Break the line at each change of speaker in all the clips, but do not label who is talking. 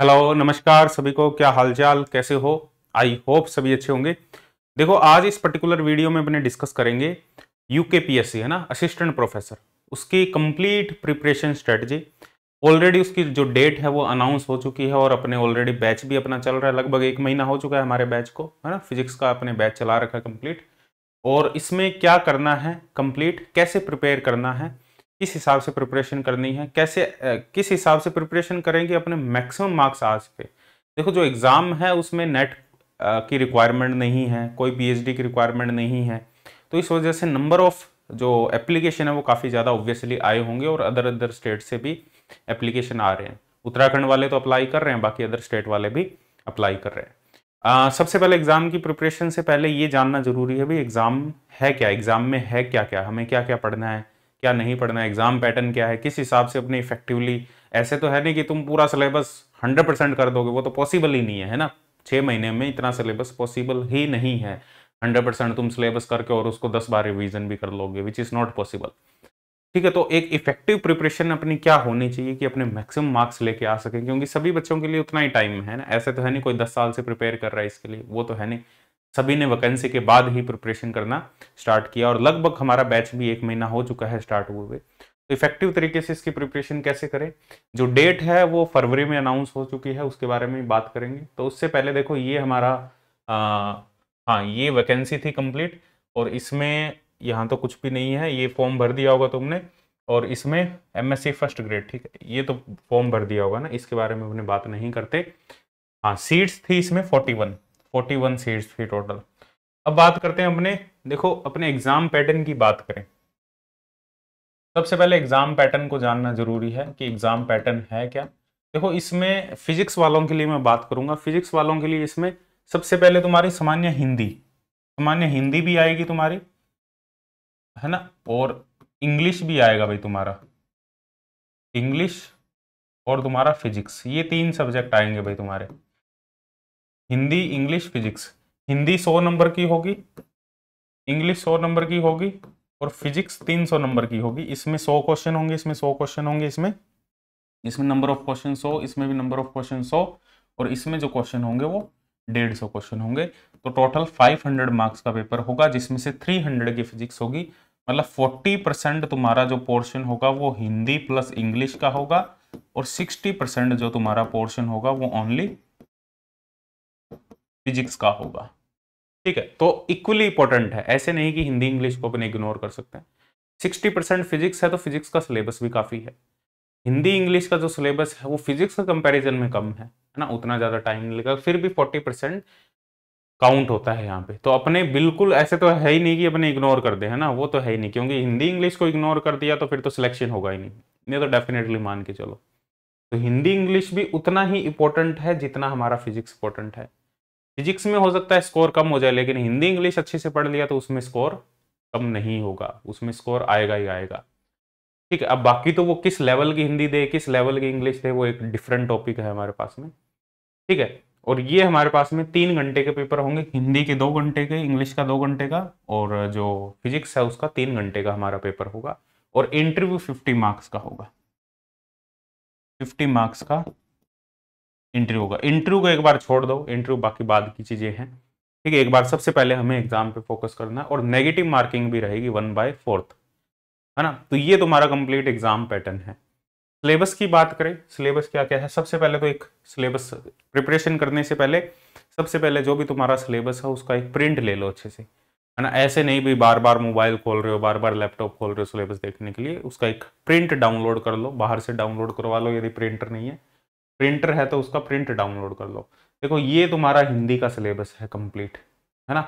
Hello नमस्कार सभी को। क्या हालचाल, कैसे हो? आई होप सभी अच्छे होंगे। देखो, आज इस पर्टिकुलर वीडियो में अपने डिस्कस करेंगे यूकेपीएससी, है ना, असिस्टेंट प्रोफेसर, उसकी कंप्लीट प्रिपरेशन स्ट्रेटजी। ऑलरेडी उसकी जो डेट है वो अनाउंस हो चुकी है और अपने ऑलरेडी बैच भी अपना चल रहा है। लगभग 1 महीना हो चुका है हमारे बैच को, है ना। फिजिक्स का अपने बैच चला रखा है कंप्लीट। और इसमें क्या करना है कंप्लीट, कैसे प्रिपेयर करना है, किस हिसाब से प्रिपरेशन करनी है, कैसे किस हिसाब से प्रिपरेशन करेंगे अपने मैक्सिमम मार्क्स आज पे। देखो, जो एग्ज़ाम है उसमें नेट की रिक्वायरमेंट नहीं है, कोई पीएचडी की रिक्वायरमेंट नहीं है। तो इस वजह से नंबर ऑफ जो एप्लीकेशन है वो काफ़ी ज़्यादा ऑब्वियसली आए होंगे और अदर अदर स्टेट से भी एप्लीकेशन आ रहे हैं। उत्तराखंड वाले तो अप्लाई कर रहे हैं, बाकी अदर स्टेट वाले भी अप्लाई कर रहे हैं। सबसे पहले एग्जाम की प्रिपरेशन से पहले ये जानना जरूरी है भाई, एग्जाम है क्या, एग्जाम में है क्या क्या, हमें क्या क्या पढ़ना है, क्या नहीं पढ़ना है, एग्जाम पैटर्न क्या है, किस हिसाब से अपने इफेक्टिवली। ऐसे तो है नहीं कि तुम पूरा सिलेबस 100% कर दोगे, वो तो पॉसिबल ही नहीं है ना। 6 महीने में इतना सिलेबस पॉसिबल ही नहीं है। 100% तुम सिलेबस करके और उसको 10 बार रिवीजन भी कर लोगे, विच इज़ नॉट पॉसिबल। ठीक है, तो एक इफेक्टिव प्रिपरेशन अपनी क्या होनी चाहिए कि अपने मैक्सिमम मार्क्स लेके आ सकें, क्योंकि सभी बच्चों के लिए उतना ही टाइम है ना। ऐसे तो है नहीं कोई 10 साल से प्रिपेयर कर रहा है इसके लिए, वो तो है नहीं। सभी ने वैकेंसी के बाद ही प्रिपरेशन करना स्टार्ट किया और लगभग हमारा बैच भी 1 महीना हो चुका है स्टार्ट हुए हुए। तो इफेक्टिव तरीके से इसकी प्रिपरेशन कैसे करें, जो डेट है वो फरवरी में अनाउंस हो चुकी है, उसके बारे में बात करेंगे। तो उससे पहले देखो, ये हमारा हाँ, ये वैकेंसी थी कंप्लीट। और इसमें यहाँ तो कुछ भी नहीं है, ये फॉर्म भर दिया होगा तुमने। और इसमें एमएससी फर्स्ट ग्रेड, ठीक है, ये तो फॉर्म भर दिया होगा ना, इसके बारे में अपने बात नहीं करते। हाँ, सीट्स थी इसमें 41 सीट्स थी टोटल। अब बात करते हैं अपने, देखो अपने एग्जाम पैटर्न की बात करें। सबसे पहले एग्जाम पैटर्न को जानना जरूरी है कि एग्जाम पैटर्न है क्या। देखो, इसमें फिजिक्स वालों के लिए मैं बात करूंगा। फिजिक्स वालों के लिए इसमें सबसे पहले तुम्हारी सामान्य हिंदी भी आएगी तुम्हारी, है ना। और इंग्लिश भी आएगा भाई तुम्हारा, इंग्लिश और तुम्हारा फिजिक्स, ये 3 सब्जेक्ट आएंगे भाई तुम्हारे। Hindi, English, physics. Hindi 100 number की होगी, इंग्लिश 100 नंबर की होगी और फिजिक्स 300 नंबर की होगी। इसमें 100 क्वेश्चन होंगे, इसमें 100 क्वेश्चन होंगे, इसमें नंबर ऑफ क्वेश्चन 100, इसमें भी नंबर ऑफ क्वेश्चन 100 और इसमें जो क्वेश्चन होंगे वो 150 क्वेश्चन होंगे। तो टोटल 500 मार्क्स का पेपर होगा, जिसमें से 300 की फिजिक्स होगी। मतलब 40% तुम्हारा जो पोर्शन होगा वो हिंदी प्लस इंग्लिश का होगा और 60% जो तुम्हारा पोर्शन होगा वो ओनली फिजिक्स का होगा। ठीक है, तो इक्वली इंपॉर्टेंट है, ऐसे नहीं कि हिंदी इंग्लिश को अपने इग्नोर कर सकते हैं। 60% फिजिक्स है तो फिजिक्स का सिलेबस भी काफी है। हिंदी इंग्लिश का जो सिलेबस है वो फिजिक्स के कंपैरिजन में कम है ना, उतना ज़्यादा टाइम नहीं लगेगा, फिर भी 40% काउंट होता है यहाँ पे। तो अपने बिल्कुल ऐसे तो है ही नहीं कि अपने इग्नोर कर दे, है ना, वो तो है ही नहीं, क्योंकि हिंदी इंग्लिश को इग्नोर कर दिया तो फिर तो सिलेक्शन होगा ही नहीं, ये तो डेफिनेटली मान के चलो। तो हिंदी इंग्लिश भी उतना ही इंपॉर्टेंट है जितना हमारा फिजिक्स इंपॉर्टेंट है। फिजिक्स में हो सकता है स्कोर कम हो जाए, लेकिन हिंदी इंग्लिश अच्छे से पढ़ लिया तो उसमें स्कोर कम नहीं होगा, उसमें स्कोर आएगा ही आएगा। ठीक है, अब बाकी तो वो किस लेवल की हिंदी दे, किस लेवल की इंग्लिश दे, वो एक डिफरेंट टॉपिक है हमारे पास में। ठीक है, और ये हमारे पास में 3 घंटे के पेपर होंगे, हिंदी के 2 घंटे के, इंग्लिश का 2 घंटे का, और जो फिजिक्स है उसका 3 घंटे का हमारा पेपर होगा। और इंटरव्यू 50 मार्क्स का होगा, 50 मार्क्स का इंटरव्यू होगा। इंटरव्यू को एक बार छोड़ दो, इंटरव्यू बाकी बाद की चीजें हैं। ठीक है, एक बार सबसे पहले हमें एग्जाम पे फोकस करना है, और नेगेटिव मार्किंग भी रहेगी 1/4, है ना। तो ये तुम्हारा कंप्लीट एग्जाम पैटर्न है। सिलेबस की बात करें, सिलेबस क्या क्या है, सबसे पहले तो एक सिलेबस प्रिपरेशन करने से पहले सबसे पहले जो भी तुम्हारा सिलेबस है उसका एक प्रिंट ले लो अच्छे से, है ना। ऐसे नहीं भी बार बार मोबाइल खोल रहे हो, बार बार लैपटॉप खोल रहे हो सिलेबस देखने के लिए, उसका एक प्रिंट डाउनलोड कर लो, बाहर से डाउनलोड करवा लो यदि प्रिंटर नहीं है। प्रिंटर है तो उसका प्रिंट डाउनलोड कर लो। देखो, ये तुम्हारा हिंदी का सिलेबस है कंप्लीट, है ना।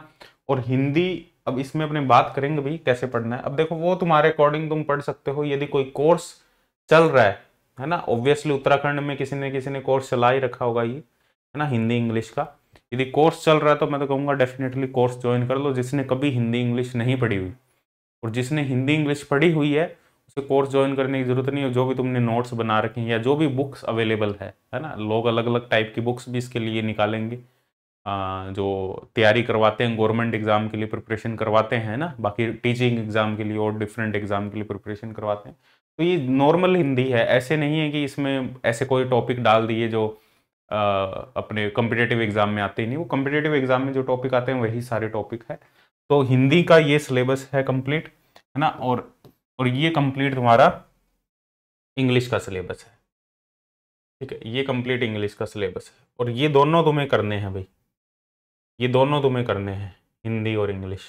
और हिंदी, अब इसमें अपने बात करेंगे भाई कैसे पढ़ना है। अब देखो, वो तुम्हारे अकॉर्डिंग तुम पढ़ सकते हो, यदि कोई कोर्स चल रहा है ना। ऑब्वियसली उत्तराखंड में किसी ने कोर्स चला ही रखा होगा ये, है ना, हिंदी इंग्लिश का। यदि कोर्स चल रहा है तो मैं तो कहूँगा डेफिनेटली कोर्स ज्वाइन कर लो, जिसने कभी हिंदी इंग्लिश नहीं पढ़ी हुई। और जिसने हिंदी इंग्लिश पढ़ी हुई है उसे कोर्स ज्वाइन करने की जरूरत नहीं है। जो भी तुमने नोट्स बना रखे हैं या जो भी बुक्स अवेलेबल है ना, लोग अलग अलग टाइप की बुक्स भी इसके लिए निकालेंगे। जो तैयारी करवाते हैं गवर्नमेंट एग्जाम के लिए प्रिपरेशन करवाते हैं ना, बाकी टीचिंग एग्जाम के लिए और डिफरेंट एग्जाम के लिए प्रिपरेशन करवाते हैं। तो ये नॉर्मल हिंदी है, ऐसे नहीं है कि इसमें ऐसे कोई टॉपिक डाल दिए जो अपने कॉम्पिटेटिव एग्जाम में आते ही नहीं, वो कॉम्पिटेटिव एग्जाम में जो टॉपिक आते हैं वही सारे टॉपिक है। तो हिंदी का ये सिलेबस है कंप्लीट, है ना, और ये कंप्लीट तुम्हारा इंग्लिश का सिलेबस है, ठीक है, ये कंप्लीट इंग्लिश का सिलेबस है। और ये दोनों तुम्हें करने हैं भाई, ये दोनों तुम्हें करने हैं, हिंदी और इंग्लिश।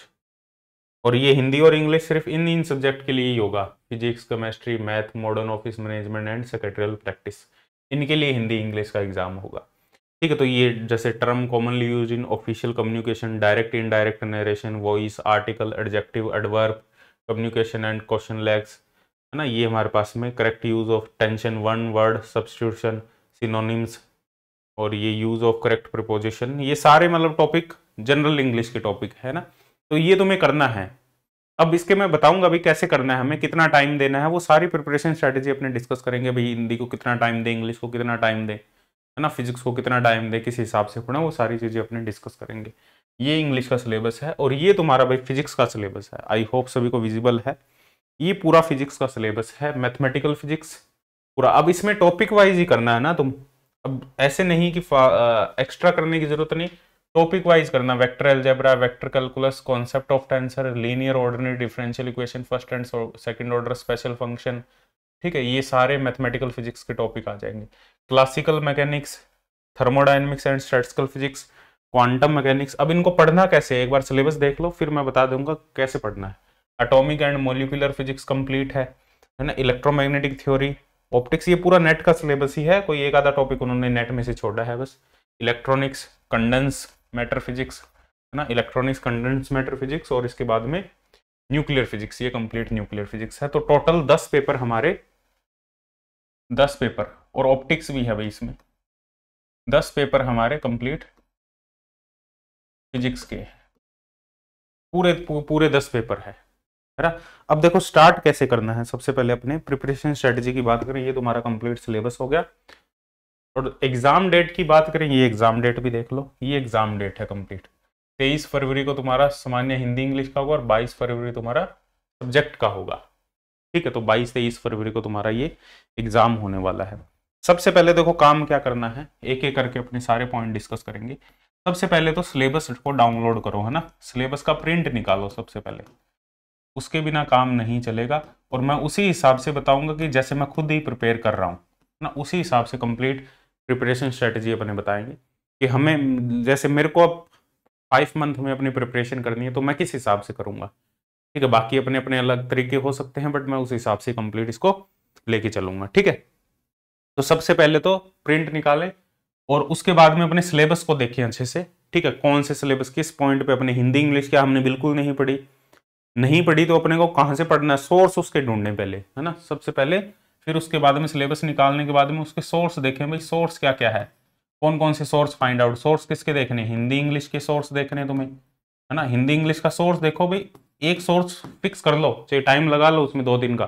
और ये हिंदी और इंग्लिश सिर्फ इन सब्जेक्ट के लिए ही होगा, physics, chemistry, math, modern office management and secretarial practice, इनके लिए हिंदी इंग्लिश का एग्जाम होगा, ठीक है। तो ये जैसे term commonly use in official communication, direct indirect narration, voice, article, adjective, adverb, communication and question tags, है ना, ये हमारे पास में correct use of tension, one word substitution, synonyms, और ये यूज ऑफ करेक्ट प्रिपोजिशन, ये सारे मतलब टॉपिक जनरल इंग्लिश के टॉपिक है ना। तो ये तुम्हें करना है। अब इसके मैं बताऊंगा भाई कैसे करना है, हमें कितना टाइम देना है, वो सारी प्रिपरेशन स्ट्रेटेजी अपने डिस्कस करेंगे भाई। हिंदी को कितना टाइम दे, इंग्लिश को कितना टाइम दे, है ना, फिजिक्स को कितना टाइम दे, किस हिसाब से पढ़ना, वो सारी चीजें अपने डिस्कस करेंगे। ये इंग्लिश का सिलेबस है और ये तुम्हारा भाई फिजिक्स का सिलेबस है। आई होप सभी को विजिबल है, ये पूरा फिजिक्स का सिलेबस है, मैथमेटिकल फिजिक्स पूरा। अब इसमें टॉपिक वाइज ही करना है ना तुम, अब ऐसे नहीं कि एक्स्ट्रा करने की जरूरत नहीं, टॉपिक वाइज करना। Vector algebra, vector calculus, concept of tensor, linear ordinary differential equation, first and second order special function, ठीक है, ये सारे मैथमेटिकल फिजिक्स के टॉपिक आ जाएंगे। Classical mechanics, thermodynamics and statistical physics, quantum mechanics. अब इनको पढ़ना कैसे, एक बार सिलेबस देख लो फिर मैं बता दूंगा कैसे पढ़ना है। Atomic and molecular physics complete है ना, इलेक्ट्रोमैग्नेटिक थ्योरी, ऑप्टिक्स, ये पूरा नेट का सिलेबस ही है, कोई एक आधा टॉपिक उन्होंने नेट में से छोड़ा है बस। इलेक्ट्रॉनिक्स, कंडेंस मैटर फिजिक्स, है ना, इलेक्ट्रॉनिक्स, कंडेंस मैटर फिजिक्स, और इसके बाद में न्यूक्लियर फिजिक्स, ये कंप्लीट न्यूक्लियर फिजिक्स है। तो टोटल 10 पेपर हमारे, 10 पेपर, और ऑप्टिक्स भी है भाई इसमें, 10 पेपर हमारे कंप्लीट फिजिक्स के, पूरे पूरे 10 पेपर है ना। अब देखो स्टार्ट कैसे करना है, सबसे पहले अपने प्रिपरेशन स्ट्रेटजी की बात करें, ये तुम्हारा कंप्लीट सिलेबस हो गया। और एग्जाम डेट की बात करें, ये एग्जाम डेट भी देख लो, ये एग्जाम डेट है कंप्लीट। 23 फरवरी को तुम्हारा सामान्य हिंदी इंग्लिश का होगा और 22 फरवरी तुम्हारा सब्जेक्ट का होगा, ठीक है। तो 22-23 फरवरी को तुम्हारा ये एग्जाम होने वाला है। सबसे पहले देखो काम क्या करना है, एक एक करके अपने सारे पॉइंट डिस्कस करेंगे। सबसे पहले तो सिलेबस को डाउनलोड करो, है ना, सिलेबस का प्रिंट निकालो सबसे पहले, उसके बिना काम नहीं चलेगा। और मैं उसी हिसाब से बताऊंगा कि जैसे मैं खुद ही प्रिपेयर कर रहा हूँ ना, उसी हिसाब से कंप्लीट प्रिपरेशन स्ट्रेटजी अपने बताएंगे कि हमें, जैसे मेरे को अब 5 मंथ में अपनी प्रिपरेशन करनी है तो मैं किस हिसाब से करूंगा, ठीक है। बाकी अपने अपने अलग तरीके हो सकते हैं, बट मैं उस हिसाब से कंप्लीट इसको लेके चलूंगा, ठीक है। तो सबसे पहले तो प्रिंट निकालें और उसके बाद में अपने सिलेबस को देखें अच्छे से, ठीक है। कौन से सिलेबस किस पॉइंट पे, अपने हिंदी इंग्लिश क्या हमने बिल्कुल नहीं पढ़ी तो अपने को कहाँ से पढ़ना है, सोर्स उसके ढूंढने पहले, है ना, सबसे पहले। फिर उसके बाद में सिलेबस निकालने के बाद में उसके सोर्स देखें, भाई सोर्स क्या क्या है, कौन कौन से सोर्स फाइंड आउट, सोर्स किसके देखने, हिंदी इंग्लिश के सोर्स देखने तुम्हें, है ना। हिंदी इंग्लिश का सोर्स देखो भाई, एक सोर्स फिक्स कर लो, चाहे टाइम लगा लो उसमें 2 दिन का,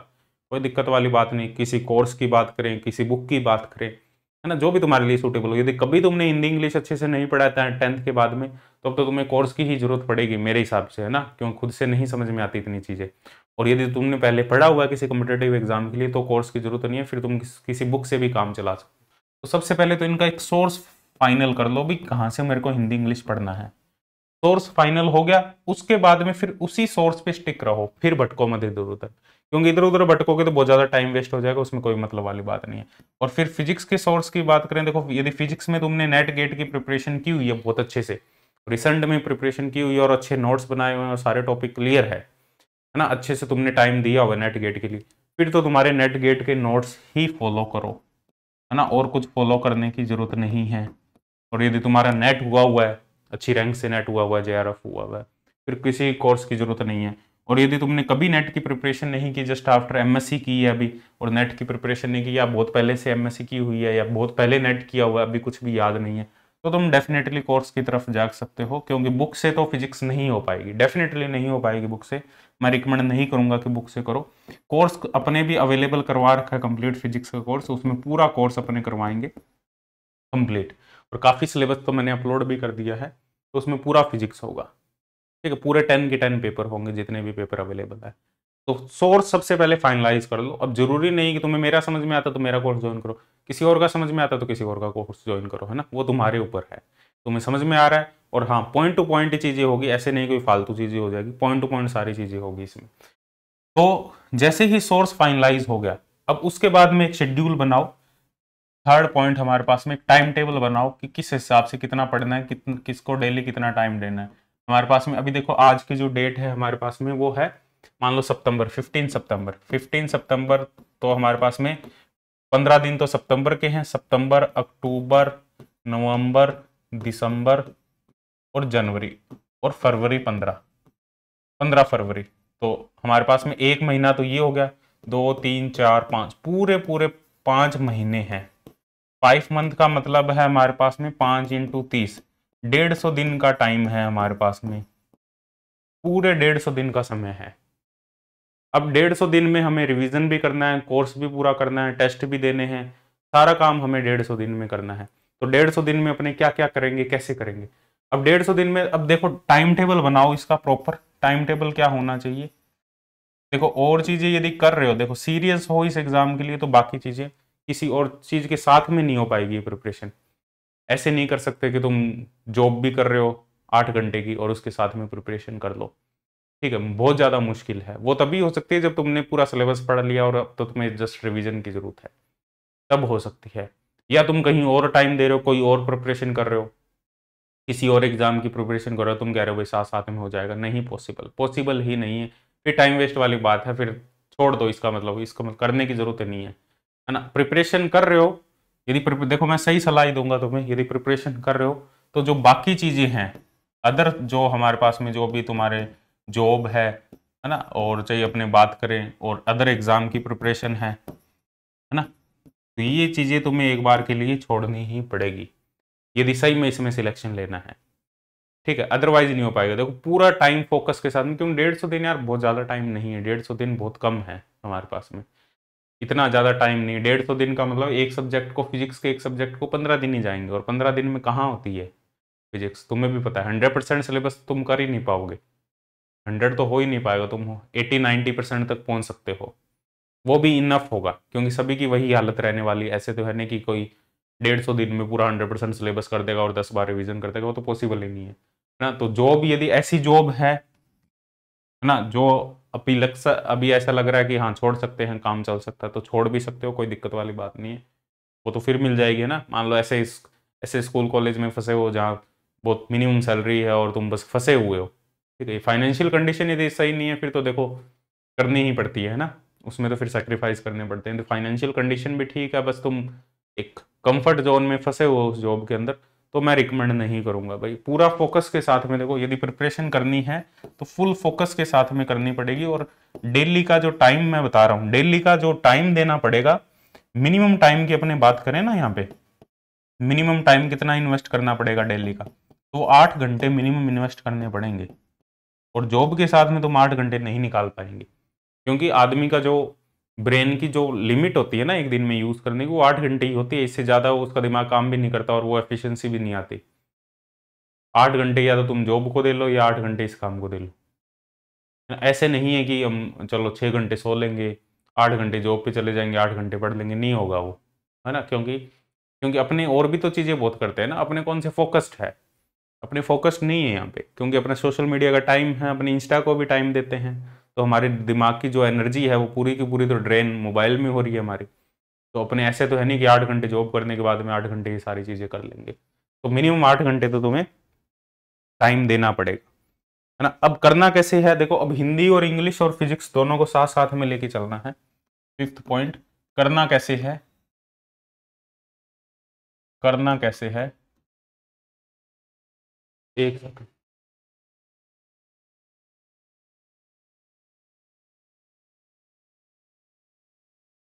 कोई दिक्कत वाली बात नहीं। किसी कोर्स की बात करें, किसी बुक की बात करें, है ना, जो भी तुम्हारे लिए सूटेबल हो। यदि कभी तुमने हिंदी इंग्लिश अच्छे से नहीं पढ़ा था 10th के बाद में, तो अब तो तुम्हें कोर्स की ही जरूरत पड़ेगी मेरे हिसाब से, है ना, क्यों खुद से नहीं समझ में आती इतनी चीज़ें। और यदि तुमने पहले पढ़ा हुआ है किसी कॉम्पिटेटिव एग्जाम के लिए तो कोर्स की जरूरत नहीं है, फिर तुम किसी बुक से भी काम चला सकते हो। तो सबसे पहले तो इनका एक सोर्स फाइनल कर लो भी, कहाँ से मेरे को हिंदी इंग्लिश पढ़ना है। सोर्स फाइनल हो गया, उसके बाद में फिर उसी सोर्स पे स्टिक रहो, फिर भटको मत इधर उधर, क्योंकि इधर उधर भटकोगे तो बहुत ज्यादा टाइम वेस्ट हो जाएगा, उसमें कोई मतलब वाली बात नहीं है। और फिर फिजिक्स के सोर्स की बात करें, देखो यदि फिजिक्स में तुमने नेट गेट की प्रिपरेशन की हुई है बहुत अच्छे से, रिसेंट में प्रिपरेशन की हुई है और अच्छे नोट्स बनाए हुए हैं और सारे टॉपिक क्लियर है ना, अच्छे से तुमने टाइम दिया हुआ नेट गेट के लिए, फिर तो तुम्हारे नेट गेट के नोट्स ही फॉलो करो, है ना, और कुछ फॉलो करने की जरूरत नहीं है। और यदि तुम्हारा नेट हुआ है, अच्छी रैंक से नेट हुआ है, JRF हुआ है, फिर किसी कोर्स की जरूरत नहीं है। और यदि तुमने कभी नेट की प्रिपरेशन नहीं की, जस्ट आफ्टर MSc की है अभी, और नेट की प्रिपरेशन नहीं की, या बहुत पहले से MSc की हुई है, या बहुत पहले नेट किया हुआ है, अभी कुछ भी याद नहीं है, तो तुम डेफिनेटली कोर्स की तरफ जा सकते हो, क्योंकि बुक से तो फिजिक्स नहीं हो पाएगी, डेफिनेटली नहीं हो पाएगी बुक से। मैं रिकमेंड नहीं करूंगा कि बुक से करो। कोर्स अपने भी अवेलेबल करवा रखा है कंप्लीट फिजिक्स का कोर्स, उसमें पूरा कोर्स अपने करवाएंगे कंप्लीट। और काफ़ी सिलेबस तो मैंने अपलोड भी कर दिया है, तो उसमें पूरा फिजिक्स होगा, ठीक है। पूरे 10 के 10 पेपर होंगे, जितने भी पेपर अवेलेबल है। तो सोर्स सबसे पहले फाइनलाइज कर लो। अब जरूरी नहीं कि तुम्हें मेरा समझ में आता तो मेरा कोर्स ज्वाइन करो, किसी और का समझ में आता तो किसी और का कोर्स ज्वाइन करो, है ना, वो तुम्हारे ऊपर है, तुम्हें समझ में आ रहा है। और हाँ, पॉइंट टू पॉइंट चीजें होगी, ऐसे नहीं कोई फालतू चीजें हो जाएगी, पॉइंट टू पॉइंट सारी चीजें होगी इसमें। तो जैसे ही सोर्स फाइनलाइज हो गया, अब उसके बाद में एक शेड्यूल बनाओ। थर्ड पॉइंट हमारे पास में एक टाइम टेबल बनाओ कि किस हिसाब से कितना पढ़ना है, किसको डेली कितना टाइम देना है। हमारे पास में अभी देखो आज की जो डेट है हमारे पास में वो है, मान लो सितंबर, 15 सितंबर। तो हमारे पास में 15 दिन तो सितंबर के हैं, सितंबर, अक्टूबर, नवंबर, दिसंबर और जनवरी और फरवरी, 15 फरवरी। तो हमारे पास में एक महीना तो ये हो गया, 2 3 4 5, पूरे पूरे 5 महीने हैं। 5 मंथ का मतलब है हमारे पास में 5 × 30, 150 दिन का टाइम है हमारे पास में, पूरे 150 दिन का समय है। अब 150 दिन में हमें रिवीजन भी करना है, कोर्स भी पूरा करना है, टेस्ट भी देने हैं, सारा काम हमें 150 दिन में करना है। तो 150 दिन में अपने क्या क्या करेंगे, कैसे करेंगे। अब 150 दिन में, अब देखो टाइम टेबल बनाओ इसका, प्रॉपर टाइम टेबल क्या होना चाहिए। देखो और चीजें यदि कर रहे हो, देखो सीरियस हो इस एग्जाम के लिए, तो बाकी चीजें किसी और चीज के साथ में नहीं हो पाएगी प्रिपरेशन। ऐसे नहीं कर सकते कि तुम जॉब भी कर रहे हो 8 घंटे की और उसके साथ में प्रिपरेशन कर लो, ठीक है, बहुत ज़्यादा मुश्किल है। वो तभी हो सकती है जब तुमने पूरा सिलेबस पढ़ लिया और अब तो तुम्हें जस्ट रिवीजन की जरूरत है, तब हो सकती है। या तुम कहीं और टाइम दे रहे हो, कोई और प्रिपरेशन कर रहे हो, किसी और एग्जाम की प्रिपरेशन कर रहे हो, तुम कह रहे हो भाई साथ साथ में हो जाएगा, नहीं, पॉसिबल ही नहीं है। फिर टाइम वेस्ट वाली बात है, फिर छोड़ दो, इसका मतलब करने की जरूरत नहीं है ना। प्रिपरेशन कर रहे हो, यदि देखो मैं सही सलाह ही दूंगा तुम्हें, यदि प्रिपरेशन कर रहे हो तो जो बाकी चीजें हैं, अदर जो हमारे पास में जो भी तुम्हारे जॉब है ना, और चाहिए अपने बात करें और अदर एग्जाम की प्रिपरेशन है ना, तो ये चीजें तुम्हें एक बार के लिए छोड़नी ही पड़ेगी यदि सही में इसमें सिलेक्शन लेना है, ठीक है, अदरवाइज नहीं हो पाएगा। देखो पूरा टाइम फोकस के साथ में, क्योंकि 150 दिन यार बहुत ज़्यादा टाइम नहीं है, 150 दिन बहुत कम है हमारे पास में, इतना ज़्यादा टाइम नहीं। 150 दिन का मतलब एक सब्जेक्ट को, फिजिक्स के एक सब्जेक्ट को 15 दिन ही जाएंगे, और 15 दिन में कहाँ होती है फिजिक्स, तुम्हें भी पता है। 100% सिलेबस तुम कर ही नहीं पाओगे, 100 तो हो ही नहीं पाएगा, तुम 80-90% तक पहुंच सकते हो, वो भी इनफ होगा, क्योंकि सभी की वही हालत रहने वाली। ऐसे तो है नहीं कि कोई 150 दिन में पूरा 100% सिलेबस कर देगा और 10 बार रिवीजन कर देगा, वो तो पॉसिबल ही नहीं है ना। तो जॉब यदि ऐसी जॉब है ना, जो अभी ऐसा लग रहा है कि हाँ छोड़ सकते हैं, काम चल सकता है, तो छोड़ भी सकते हो, कोई दिक्कत वाली बात नहीं है, वो तो फिर मिल जाएगी ना। मान लो ऐसे स्कूल कॉलेज में फंसे हो जहाँ बहुत मिनिमम सैलरी है और तुम बस फंसे हुए हो, ठीक है, फाइनेंशियल कंडीशन यदि सही नहीं है फिर तो देखो करनी ही पड़ती है ना, उसमें तो फिर सेक्रीफाइस करने पड़ते हैं। तो फाइनेंशियल कंडीशन भी ठीक है, बस तुम एक कंफर्ट जोन में फंसे हो उस जॉब के अंदर, तो मैं रिकमेंड नहीं करूंगा भाई। पूरा फोकस के साथ में देखो, यदि प्रिपरेशन करनी है तो फुल फोकस के साथ में करनी पड़ेगी। और डेली का जो टाइम मैं बता रहा हूँ, डेली का जो टाइम देना पड़ेगा, मिनिमम टाइम की अपने बात करें ना, यहाँ पे मिनिमम टाइम कितना इन्वेस्ट करना पड़ेगा डेली का, तो 8 घंटे मिनिमम इन्वेस्ट करने पड़ेंगे। और जॉब के साथ में तुम 8 घंटे नहीं निकाल पाएंगे, क्योंकि आदमी का जो ब्रेन की जो लिमिट होती है ना एक दिन में यूज करने की, वो 8 घंटे ही होती है, इससे ज्यादा उसका दिमाग काम भी नहीं करता और वो एफिशिएंसी भी नहीं आती। 8 घंटे या तो तुम जॉब को दे लो या 8 घंटे इस काम को दे लो। ऐसे नहीं है कि हम चलो 6 घंटे सो लेंगे, 8 घंटे जॉब पे चले जाएंगे, 8 घंटे पढ़ लेंगे, नहीं होगा वो, है ना। क्योंकि क्योंकि अपने और भी तो चीजें बहुत करते हैं ना, अपने कौन से फोकस्ड है, अपने फोकस्ड नहीं है यहाँ पे, क्योंकि अपना सोशल मीडिया का टाइम है, अपने इंस्टा को भी टाइम देते हैं, तो हमारे दिमाग की जो एनर्जी है वो पूरी की पूरी तो ड्रेन मोबाइल में हो रही है हमारी। तो अपने ऐसे तो है नहीं कि 8 घंटे जॉब करने के बाद में 8 घंटे ये सारी चीजें कर लेंगे, तो मिनिमम 8 घंटे तो तुम्हें टाइम देना पड़ेगा, है ना। अब करना कैसे है, देखो अब हिंदी और इंग्लिश और फिजिक्स दोनों को साथ साथ में लेके चलना है। फिफ्थ पॉइंट, करना कैसे है, करना कैसे है, एक सेकंड,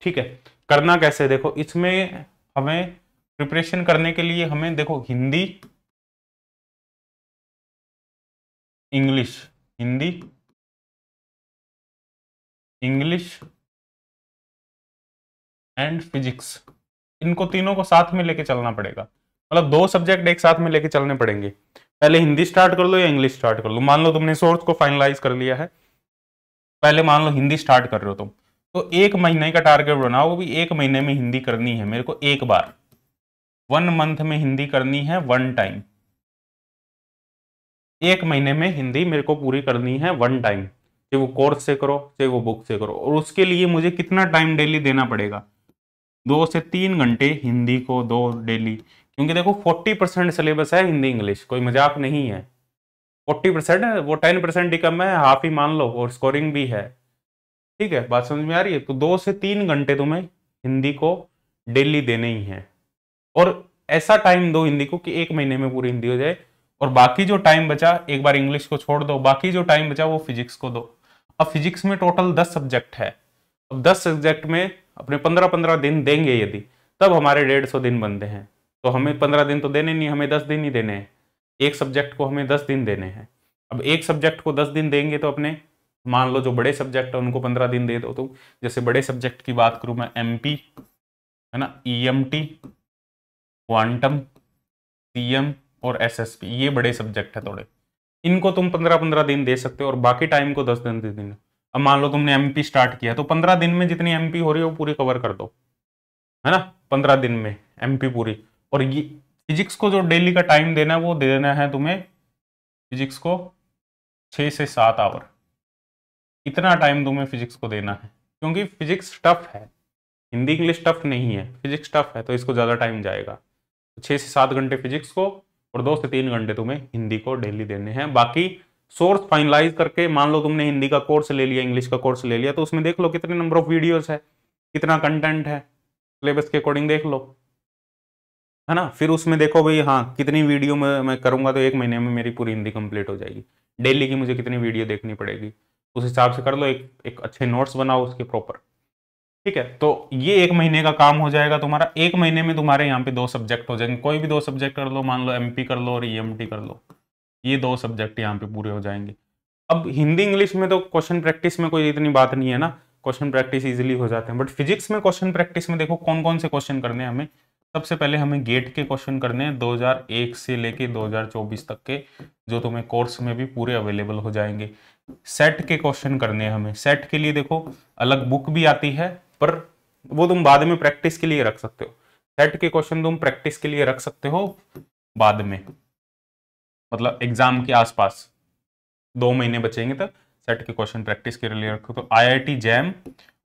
ठीक है। करना कैसे, देखो इसमें हमें प्रिपरेशन करने के लिए हमें देखो Hindi, English, Hindi, English and physics, इनको तीनों को साथ में लेके चलना पड़ेगा। मतलब 2 सब्जेक्ट एक साथ में लेके चलने पड़ेंगे। पहले हिंदी स्टार्ट कर लो या इंग्लिश स्टार्ट कर लो। मान लो तुमने सोर्स को फाइनलाइज कर लिया है, पहले मान लो हिंदी स्टार्ट कर रहे हो तुम, तो 1 महीने का टारगेट बनाओ, वो भी 1 महीने में हिंदी करनी है मेरे को एक बार, 1 मंथ में हिंदी करनी है 1 टाइम, 1 महीने में हिंदी मेरे को पूरी करनी है 1 टाइम, चाहे वो कोर्स से करो चाहे वो बुक से करो। और उसके लिए मुझे कितना टाइम डेली देना पड़ेगा, 2 से 3 घंटे हिंदी को दो डेली, क्योंकि देखो 40% सिलेबस है हिंदी इंग्लिश, कोई मजाक नहीं है। 40% है, वो 10% ही कम है, हाफ ही मान लो, और स्कोरिंग भी है। ठीक है, बात समझ में आ रही है? तो 2 से 3 घंटे तुम्हें हिंदी को डेली देने ही है, और ऐसा टाइम दो हिंदी को कि 1 महीने में पूरी हिंदी हो जाए। और बाकी जो टाइम बचा, एक बार इंग्लिश को छोड़ दो, बाकी जो टाइम बचा वो फिजिक्स को दो। अब फिजिक्स में टोटल 10 सब्जेक्ट है, अब 10 सब्जेक्ट में अपने 15-15 दिन देंगे यदि, तब हमारे 150 दिन बनते हैं। तो हमें 15 दिन तो देने नहीं, हमें 10 दिन ही देने हैं, एक सब्जेक्ट को हमें 10 दिन देने हैं। अब एक सब्जेक्ट को 10 दिन देंगे तो अपने, मान लो जो बड़े सब्जेक्ट है उनको 15 दिन दे दो। तो जैसे बड़े सब्जेक्ट की बात करूं मैं, एमपी है ना, ईएमटी, क्वांटम, सीएम और एसएसपी, ये बड़े सब्जेक्ट है थोड़े, इनको तुम 15-15 दिन दे सकते हो, और बाकी टाइम को 10 दिन दे देना। अब मान लो तुमने एमपी स्टार्ट किया तो 15 दिन में जितनी एमपी हो रही है वो पूरी कवर कर दो, है ना, 15 दिन में एमपी पूरी। और ये फिजिक्स को जो डेली का टाइम देना है वो देना है तुम्हें, फिजिक्स को 6 से 7 आवर, इतना टाइम तुम्हें फिजिक्स को देना है, क्योंकि फिजिक्स टफ है, हिंदी इंग्लिश टफ नहीं है, फिजिक्स टफ है, तो इसको ज़्यादा टाइम जाएगा। तो 6 से 7 घंटे फिजिक्स को और 2 से 3 घंटे तुम्हें हिंदी को डेली देने हैं। बाकी सोर्स फाइनलाइज करके, मान लो तुमने हिंदी का कोर्स ले लिया, इंग्लिश का कोर्स ले लिया, तो उसमें देख लो कितने नंबर ऑफ वीडियोस है, कितना कंटेंट है, सिलेबस के अकॉर्डिंग देख लो, है ना। फिर उसमें देखो भाई, हाँ कितनी वीडियो में मैं करूंगा तो 1 महीने में मेरी पूरी हिंदी कंप्लीट हो जाएगी, डेली की मुझे कितनी वीडियो देखनी पड़ेगी, उस हिसाब से कर लो, एक अच्छे नोट्स बनाओ उसके प्रॉपर। ठीक है, तो ये 1 महीने का काम हो जाएगा तुम्हारा। 1 महीने में तुम्हारे यहाँ पे 2 सब्जेक्ट हो जाएंगे, कोई भी 2 सब्जेक्ट कर लो, मान लो एमपी कर लो और ईएमटी कर लो, ये 2 सब्जेक्ट यहाँ पे पूरे हो जाएंगे। अब हिंदी इंग्लिश में तो क्वेश्चन प्रैक्टिस में कोई इतनी बात नहीं है ना, क्वेश्चन प्रैक्टिस इजीली हो जाते हैं, बट फिजिक्स में क्वेश्चन प्रैक्टिस में देखो कौन कौन से क्वेश्चन करने हैं हमें। सबसे पहले हमें गेट के क्वेश्चन करने हैं 2001 से लेके 2024 तक के, जो तुम्हें कोर्स में भी पूरे अवेलेबल हो जाएंगे। सेट के क्वेश्चन करने हैं हमें, सेट के लिए देखो अलग बुक भी आती है, पर वो तुम बाद में प्रैक्टिस के लिए रख सकते हो, सेट के क्वेश्चन तुम प्रैक्टिस के लिए रख सकते हो बाद में, मतलब एग्जाम के आसपास 2 महीने बचेंगे तक सेट के क्वेश्चन प्रैक्टिस के लिए रखो। तो आईआईटी जैम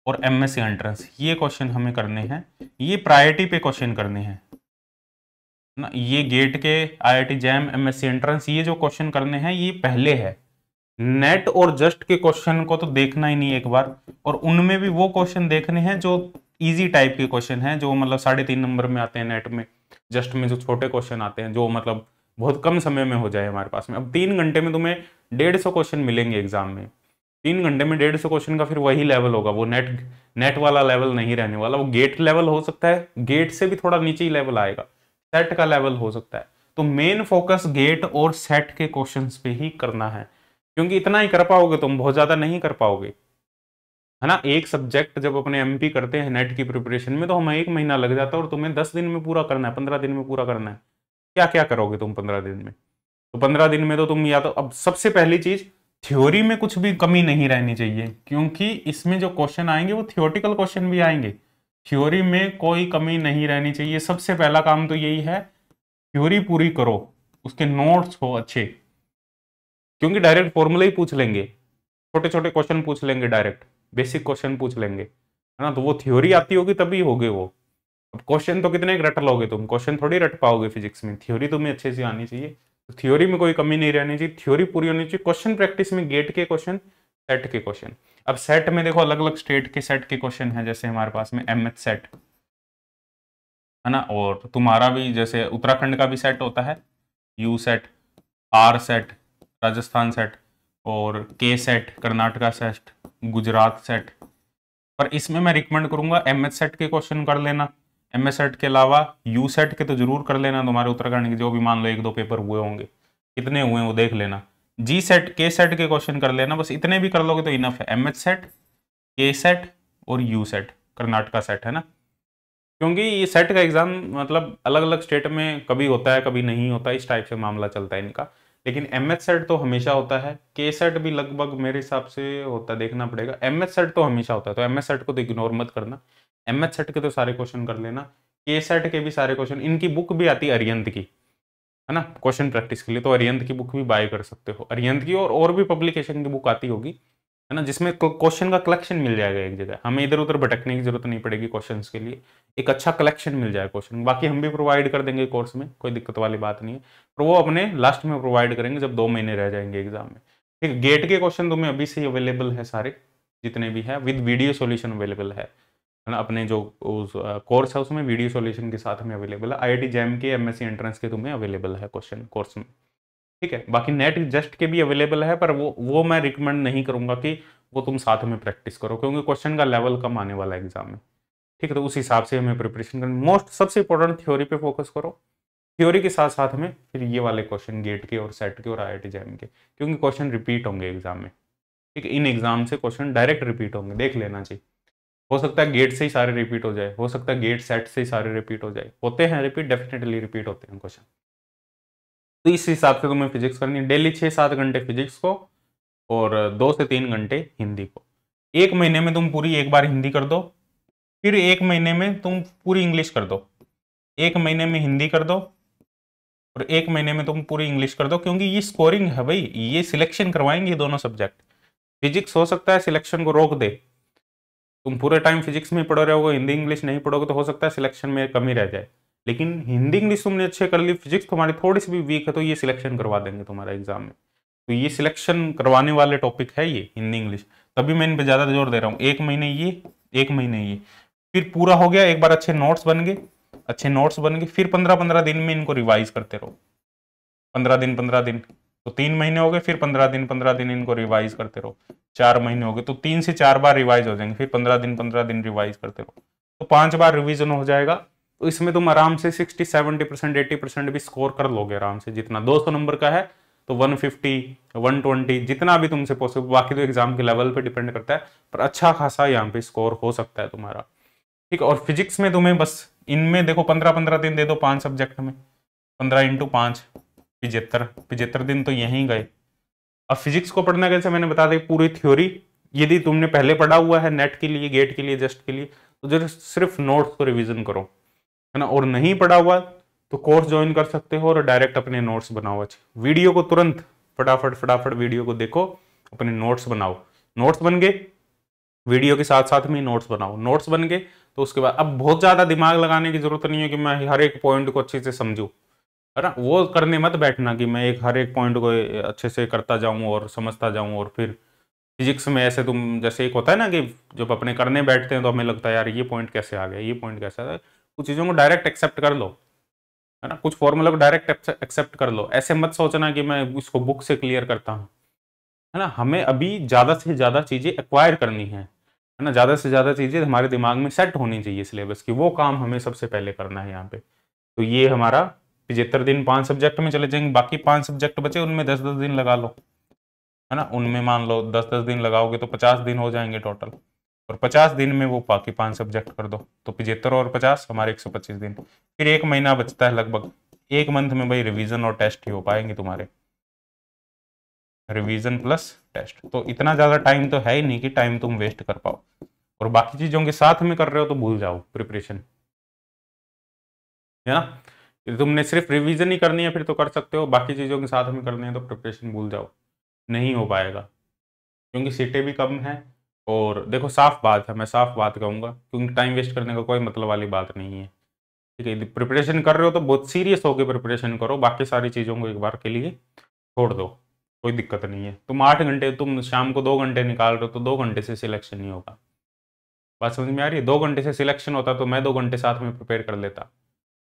और एमएससी एंट्रेंस, ये क्वेश्चन हमें करने हैं, ये प्रायोरिटी पे क्वेश्चन करने हैं ना। ये गेट के, आईआईटी जैम, एमएससी एंट्रेंस, ये जो क्वेश्चन करने हैं ये पहले है। नेट और जस्ट के क्वेश्चन को तो देखना ही नहीं एक बार, और उनमें भी वो क्वेश्चन देखने हैं जो इजी टाइप के क्वेश्चन हैं, जो मतलब 3.5 नंबर में आते हैं नेट में, जस्ट में जो छोटे क्वेश्चन आते हैं, जो मतलब बहुत कम समय में हो जाए हमारे पास में। अब 3 घंटे में तुम्हें 150 क्वेश्चन मिलेंगे एग्जाम में, 3 घंटे में 150 क्वेश्चन का फिर वही लेवल होगा, वो नेट वाला लेवल नहीं रहने वाला, वो गेट लेवल हो सकता है, गेट से भी थोड़ा नीचे ही लेवल आएगा, सेट का लेवल हो सकता है। तो मेन फोकस गेट और सेट के क्वेश्चंस पे ही करना है, क्योंकि इतना ही कर पाओगे तुम, बहुत ज्यादा नहीं कर पाओगे, है ना। एक सब्जेक्ट जब अपने एमपी करते हैं नेट की प्रिपरेशन में, तो हमें 1 महीना लग जाता है, और तुम्हें 10 दिन में पूरा करना है, 15 दिन में पूरा करना है। क्या क्या करोगे तुम 15 दिन में? तो 15 दिन में तो तुम, या तो अब सबसे पहली चीज, थ्योरी में कुछ भी कमी नहीं रहनी चाहिए, क्योंकि इसमें जो क्वेश्चन आएंगे वो थियोरटिकल क्वेश्चन भी आएंगे, थ्योरी में कोई कमी नहीं रहनी चाहिए। सबसे पहला काम तो यही है, थ्योरी पूरी करो, उसके नोट्स हो अच्छे, क्योंकि डायरेक्ट फॉर्मूला ही पूछ लेंगे, छोटे छोटे क्वेश्चन पूछ लेंगे, डायरेक्ट बेसिक क्वेश्चन पूछ लेंगे, है ना। तो वो थ्योरी आती होगी तभी होगे वो। अब क्वेश्चन तो कितने रट लोगे तुम, क्वेश्चन थोड़ी रट पाओगे फिजिक्स में, थ्योरी तुम्हें अच्छे से आनी चाहिए, तो थ्योरी में कोई कमी नहीं रहनी चाहिए, थ्योरी पूरी होनी चाहिए। क्वेश्चन प्रैक्टिस में गेट के क्वेश्चन, सेट के क्वेश्चन। अब सेट में देखो अलग अलग स्टेट के सेट के क्वेश्चन है, जैसे हमारे पास में एमएच सेट, है ना, और तुम्हारा भी जैसे उत्तराखंड का भी सेट होता है, U set, R set Rajasthan set, और K set Karnataka set, Gujarat set. पर इसमें मैं रिकमेंड करूंगा एमएच सेट के क्वेश्चन कर लेना, एमएच सेट के अलावा यू सेट के तो जरूर कर लेना, तुम्हारे उत्तराखंड के जो भी मान लो 1-2 पेपर हुए होंगे, कितने हुए वो देख लेना। जी सेट, के सेट के क्वेश्चन कर लेना, बस इतने भी कर लोगे तो इनफ है। एमएच सेट, के सेट और यू सेट कर्नाटका सेट, है ना, क्योंकि ये सेट का एग्जाम मतलब अलग अलग स्टेट में कभी होता है कभी नहीं होता, इस टाइप से मामला चलता है इनका। लेकिन एमएच सेट तो हमेशा होता है, के सेट भी लगभग मेरे हिसाब से होता है, देखना पड़ेगा। एमएच सेट तो हमेशा होता है, तो एमएच सेट को तो इग्नोर मत करना, एमएच सेट के तो सारे क्वेश्चन कर लेना, के सेट के भी सारे क्वेश्चन, इनकी बुक भी आती है अरिहंत की, है ना, क्वेश्चन प्रैक्टिस के लिए, तो अरिहंत की बुक भी बाय कर सकते हो, अरिहंत की और भी पब्लिकेशन की बुक आती होगी, है ना, जिसमें क्वेश्चन का कलेक्शन मिल जाएगा एक जगह, हमें इधर उधर भटकने की जरूरत नहीं पड़ेगी क्वेश्चंस के लिए, एक अच्छा कलेक्शन मिल जाए क्वेश्चन। बाकी हम भी प्रोवाइड कर देंगे कोर्स में, कोई दिक्कत वाली बात नहीं है, पर वो अपने लास्ट में प्रोवाइड करेंगे जब 2 महीने रह जाएंगे एग्जाम में। ठीक, गेट के क्वेश्चन तुम्हें अभी से अवेलेबल है सारे, जितने भी है विद वीडियो सोल्यूशन अवेलेबल है ना, अपने जो कोर्स है उसमें वीडियो सॉल्यूशन के साथ में अवेलेबल है, आईआईटी जैम के, एमएससी एंट्रेंस के तुम्हें अवेलेबल है क्वेश्चन कोर्स में। ठीक है, बाकी नेट जस्ट के भी अवेलेबल है, पर वो मैं रिकमेंड नहीं करूंगा कि वो तुम साथ में प्रैक्टिस करो, क्योंकि क्वेश्चन का लेवल कम आने वाला है एग्जाम में। ठीक है, तो उस हिसाब से हमें प्रिपरेशन करनी, मोस्ट सबसे इंपॉर्टेंट थ्योरी पे फोकस करो, थ्योरी के साथ साथ में फिर ये वाले क्वेश्चन गेट के और सेट के और आईआईटी जैम के, क्योंकि क्वेश्चन रिपीट होंगे एग्जाम में। ठीक है, इन एग्जाम से क्वेश्चन डायरेक्ट रिपीट होंगे, देख लेना चाहिए। हो सकता है गेट से ही सारे रिपीट हो जाए, हो सकता है गेट सेट से ही सारे रिपीट हो जाए, होते हैं रिपीट, डेफिनेटली रिपीट होते हैं क्वेश्चन। तो इस हिसाब से तुम्हें फिजिक्स करनी है, डेली 6-7 घंटे फिजिक्स को और 2 से 3 घंटे हिंदी को। एक महीने में तुम पूरी एक बार हिंदी कर दो, फिर एक महीने में तुम पूरी इंग्लिश कर दो, एक महीने में हिंदी कर दो और एक महीने में तुम पूरी इंग्लिश कर दो, क्योंकि ये स्कोरिंग है भाई, ये सिलेक्शन करवाएंगे दोनों सब्जेक्ट। फिजिक्स हो सकता है सिलेक्शन को रोक दे, तुम पूरे टाइम फिजिक्स में पढ़ रहे हो, हिंदी इंग्लिश नहीं पढ़ोगे तो हो सकता है सिलेक्शन में कमी रह जाए, लेकिन हिंदी इंग्लिश तुमने अच्छे कर ली, फिजिक्स तुम्हारी थोड़ी सी भी वीक है तो ये सिलेक्शन करवा देंगे तुम्हारा एग्जाम में। तो ये सिलेक्शन करवाने वाले टॉपिक है ये हिंदी इंग्लिश, तभी मैं इन पर ज्यादा जोर दे रहा हूँ। एक महीने ये, एक महीने ये, फिर पूरा हो गया, एक बार अच्छे नोट्स बन गए, अच्छे नोट्स बन गए, फिर 15-15 दिन में इनको रिवाइज करते रहो, 15 दिन तो 3 महीने हो गए, फिर 15 दिन इनको रिवाइज करते रहो, 4 महीने हो गए, तो 3 से 4 बार रिवाइज हो जाएंगे, फिर 15 दिन रिवाइज करते रहो, तो 5 बार रिवीजन हो जाएगा। तो इसमें तुम आराम से 60-70% 80% भी स्कोर कर लोगे आराम से, जितना 200 नंबर का है तो 150 120 जितना भी तुमसे पॉसिबल, बाकी तो एग्जाम के लेवल पे डिपेंड करता है, पर अच्छा खासा यहाँ पे स्कोर हो सकता है तुम्हारा। ठीक है, और फिजिक्स में तुम्हें बस इनमें देखो 15-15 दिन दे दो 5 सब्जेक्ट में, 15 × 5 75 दिन तो यहीं गए। अब फिजिक्स को पढ़ना कैसे, मैंने बता दी पूरी थ्योरी, यदि तुमने पहले पढ़ा हुआ है नेट के लिए, गेट के लिए, जस्ट के लिए, तो जो सिर्फ नोट्स को रिवीजन करो, है ना, और नहीं पढ़ा हुआ तो कोर्स ज्वाइन कर सकते हो और डायरेक्ट अपने नोट्स बनाओ। अच्छे वीडियो को तुरंत फटाफट वीडियो को देखो, अपने नोट्स बनाओ, नोट्स बन गए, वीडियो के साथ साथ में नोट्स बनाओ, नोट्स बन गए तो उसके बाद अब बहुत ज्यादा दिमाग लगाने की जरूरत नहीं है कि मैं हर एक पॉइंट को अच्छे से समझूं, है ना, वो करने मत बैठना कि मैं हर एक पॉइंट को अच्छे से करता जाऊं और समझता जाऊं, और फिर फिजिक्स में ऐसे तुम जैसे एक होता है ना कि जब अपने करने बैठते हैं तो हमें लगता है यार ये पॉइंट कैसे आ गया, ये पॉइंट कैसे आ गया, कुछ चीज़ों को डायरेक्ट एक्सेप्ट कर लो, है ना, कुछ फॉर्मूला को डायरेक्ट एक्सेप्ट कर लो, ऐसे मत सोचना कि मैं इसको बुक से क्लियर करता हूँ, है ना, हमें अभी ज़्यादा से ज़्यादा चीज़ें एक्वायर करनी है ना, ज़्यादा से ज़्यादा चीज़ें हमारे दिमाग में सेट होनी चाहिए सिलेबस की, वो काम हमें सबसे पहले करना है यहाँ पे। तो ये हमारा 75 दिन 5 सब्जेक्ट में चले जाएंगे, बाकी 5 सब्जेक्ट बचे उनमें 10-10 दिन लगा लो, है ना, उनमें मान लो 10-10 दिन लगाओगे तो 50 दिन हो जाएंगे टोटल, और 50 दिन में वो बाकी 5 सब्जेक्ट कर दो, तो 75 और 50 हमारे 125 दिन, फिर एक महीना बचता है लगभग, एक मंथ में भाई रिवीजन और टेस्ट ही हो पाएंगे तुम्हारे, रिवीजन प्लस टेस्ट, तो इतना ज़्यादा टाइम तो है ही नहीं कि टाइम तुम वेस्ट कर पाओ, और बाकी चीज़ों के साथ में कर रहे हो तो भूल जाओ प्रिपरेशन, है ना, यदि तुमने सिर्फ रिवीजन ही करनी है फिर तो कर सकते हो, बाकी चीज़ों के साथ में करनी है तो प्रिपरेशन भूल जाओ, नहीं हो पाएगा, क्योंकि सीटें भी कम हैं, और देखो साफ बात है, मैं साफ बात कहूँगा, क्योंकि टाइम वेस्ट करने का कोई मतलब वाली बात नहीं है। ठीक है, यदि प्रिपरेशन कर रहे हो तो बहुत सीरियस होकर प्रिपरेशन करो, बाकी सारी चीज़ों को एक बार के लिए छोड़ दो, कोई दिक्कत नहीं है। तुम 8 घंटे, तुम शाम को 2 घंटे निकाल रहे हो तो 2 घंटे से सिलेक्शन नहीं होगा, बात समझ में आ रही है, 2 घंटे से सिलेक्शन होता तो मैं 2 घंटे साथ में प्रिपेयर कर लेता।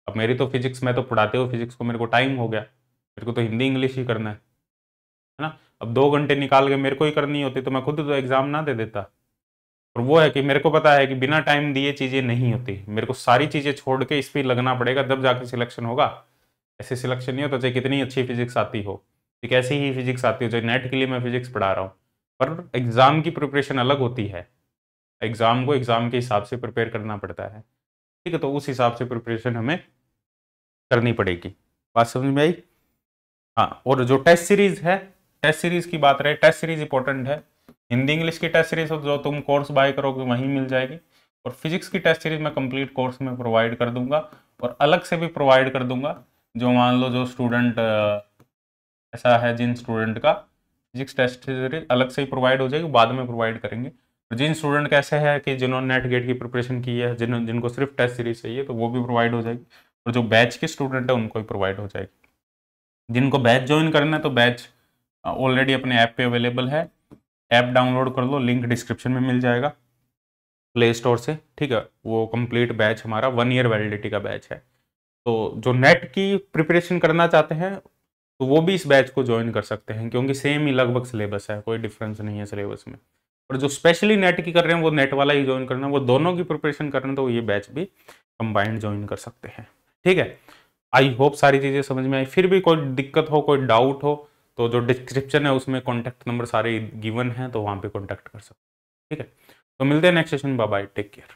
अब मेरी तो फिजिक्स, मैं तो पढ़ाते हो फिजिक्स को, मेरे को टाइम हो गया, मेरे को तो हिंदी इंग्लिश ही करना है ना, अब 2 घंटे निकाल के मेरे को ही करनी होती तो मैं खुद तो एग्जाम ना दे देता। और वो है कि मेरे को पता है कि बिना टाइम दिए चीज़ें नहीं होती, मेरे को सारी चीज़ें छोड़ के इस पर लगना पड़ेगा तब जाके सिलेक्शन होगा, ऐसे सिलेक्शन नहीं होता, चाहे कितनी अच्छी फिजिक्स आती हो, ठीक ऐसी ही फिजिक्स आती हो, चाहे नेट के लिए मैं फिजिक्स पढ़ा रहा हूँ, पर एग्जाम की प्रिपरेशन अलग होती है, एग्जाम को एग्जाम के हिसाब से प्रिपेयर करना पड़ता है। ठीक है, तो उस हिसाब से प्रिपरेशन हमें करनी पड़ेगी, बात समझ में आई। हाँ, और जो टेस्ट सीरीज है, टेस्ट सीरीज की बात रहे, टेस्ट सीरीज इंपॉर्टेंट है। हिंदी इंग्लिश की टेस्ट सीरीज जो तुम कोर्स बाय करोगे वहीं मिल जाएगी, और फिजिक्स की टेस्ट सीरीज मैं कंप्लीट कोर्स में प्रोवाइड कर दूंगा, और अलग से भी प्रोवाइड कर दूंगा। जो मान लो जो स्टूडेंट ऐसा है जिन स्टूडेंट का फिजिक्स टेस्ट सीरीज अलग से ही प्रोवाइड हो जाएगी, बाद में प्रोवाइड करेंगे। और जिन स्टूडेंट का ऐसा है कि जिन्होंने नेट गेट की प्रिपरेशन की है, जिनको सिर्फ टेस्ट सीरीज चाहिए, तो वो भी प्रोवाइड हो जाएगी। और जो बैच के स्टूडेंट है उनको भी प्रोवाइड हो जाएगी। जिनको बैच ज्वाइन करना है तो बैच ऑलरेडी अपने ऐप पे अवेलेबल है, ऐप डाउनलोड कर लो, लिंक डिस्क्रिप्शन में मिल जाएगा प्ले स्टोर से, ठीक है। वो कंप्लीट बैच हमारा 1 ईयर वैलिडिटी का बैच है। तो जो नेट की प्रिपरेशन करना चाहते हैं तो वो भी इस बैच को ज्वाइन कर सकते हैं, क्योंकि सेम ही लगभग सिलेबस है, कोई डिफरेंस नहीं है सिलेबस में। और जो स्पेशली नेट की कर रहे हैं वो नेट वाला ही ज्वाइन करना है, वो दोनों की प्रिपरेशन करना है तो ये बैच भी कंबाइंड ज्वाइन कर सकते हैं, ठीक है। आई होप सारी चीज़ें समझ में आई। फिर भी कोई दिक्कत हो, कोई डाउट हो, तो जो डिस्क्रिप्शन है उसमें कॉन्टैक्ट नंबर सारे गिवन हैं, तो वहाँ पे कॉन्टैक्ट कर सकते हैं, ठीक है। तो मिलते हैं next session, bye bye, take care.